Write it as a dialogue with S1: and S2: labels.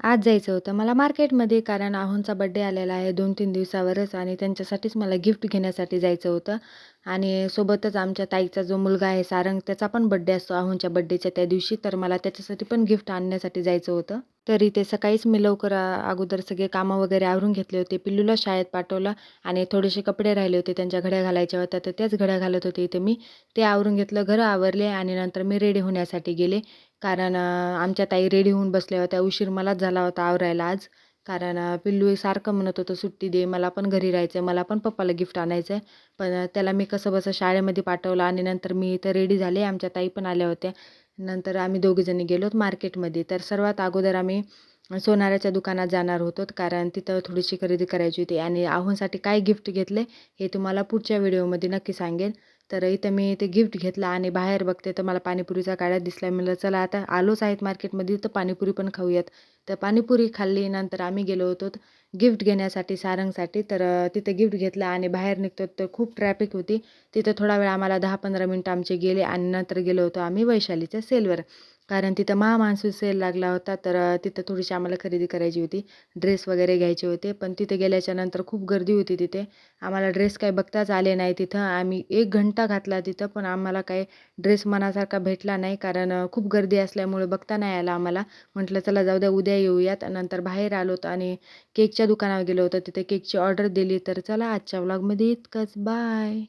S1: आज जायचं होतं मला मार्केटमध्ये कारण आहोंचा बड्डे आलेला आहे 2-3 दिवसावरच आणि त्यांच्यासाठीच मला गिफ्ट घेण्यासाठी जायचं होतं आणि सोबतच आमच्या ताईचा जो मुलगा आहे सारंग त्याचा पण बड्डे असतो आहोंच्या बड्डेच्या त्या दिवशी तर मला त्याच्यासाठी पण गिफ्ट आणण्यासाठी जायचं होतं. तरी ते सकाळीच मी लवकर अगोदर सगळे कामं वगैरे आवरून घेतले होते. पिल्लूला शाळेत पाठवलं आणि थोडेसे कपडे राहिले होते त्यांच्या घड्या घालायच्या होत्या तर त्याच घड्या घालत होते इथे मी. ते आवरून घेतलं, घरं आवरले आणि नंतर मी रेडी होण्यासाठी गेले. कारण आमच्या ताई रेडी होऊन बसल्या होत्या. उशीर मलाच झाला होता आवरायला आज. कारण पिल्लू सारखं म्हणत होतं, "सुट्टी दे, मला पण घरी राहायचं आहे, मला पण पप्पाला गिफ्ट आणायचं आहे." पण त्याला मी कसंबसं शाळेमध्ये पाठवलं आणि नंतर मी इथं रेडी झाले. आमच्या ताई पण आल्या होत्या. नंतर आम्ही दोघीजणी गेलोत मार्केटमध्ये. तर सर्वात अगोदर आम्ही सोनाराच्या दुकानात जाणार होतो. कारण तिथं थोडीशी खरेदी करायची होती आणि आहोंसाठी काय गिफ्ट घेतले, हे तुम्हाला पुढच्या व्हिडिओमध्ये नक्की सांगेन. तर इथं मी ते गिफ्ट घेतलं आणि बाहेर बघते तर मला पाणीपुरीचा गाडा दिसला. म्हणलं चला आता आलोच आहेत मार्केटमध्ये तर पाणीपुरी पण खाऊयात. तर पाणीपुरी खाल्ली. नंतर आम्ही गेलो होतो गिफ्ट घेण्यासाठी सारंगसाठी. तर तिथे गिफ्ट घेतलं आणि बाहेर निघतो तर खूप ट्रॅफिक होती. तिथं थोडा वेळ आम्हाला 10-15 मिनिटं आमचे गेले आणि नंतर गेलो होतो आम्ही वैशालीच्या सेलवर. कारण तिथं महामान्सून सेल लागला होता. तर तिथं थोडीशी आम्हाला खरेदी करायची होती. ड्रेस वगैरे घ्यायचे होते. पण तिथे गेल्याच्यानंतर खूप गर्दी होती तिथे. आम्हाला ड्रेस काही बघताच आले नाही तिथं. आम्ही 1 घंटा घातला तिथं, पण आम्हाला काही ड्रेस मनासारखा भेटला नाही. कारण खूप गर्दी असल्यामुळे बघता नाही आला आम्हाला. म्हटलं चला जाऊ द्या उद्या येऊयात. नंतर बाहेर आलोत आणि केकच्या दुकानावर गेलो होतो. तिथे केकची ऑर्डर दिली. तर चला आजच्या व्लॉगमध्ये इतकंच. बाय.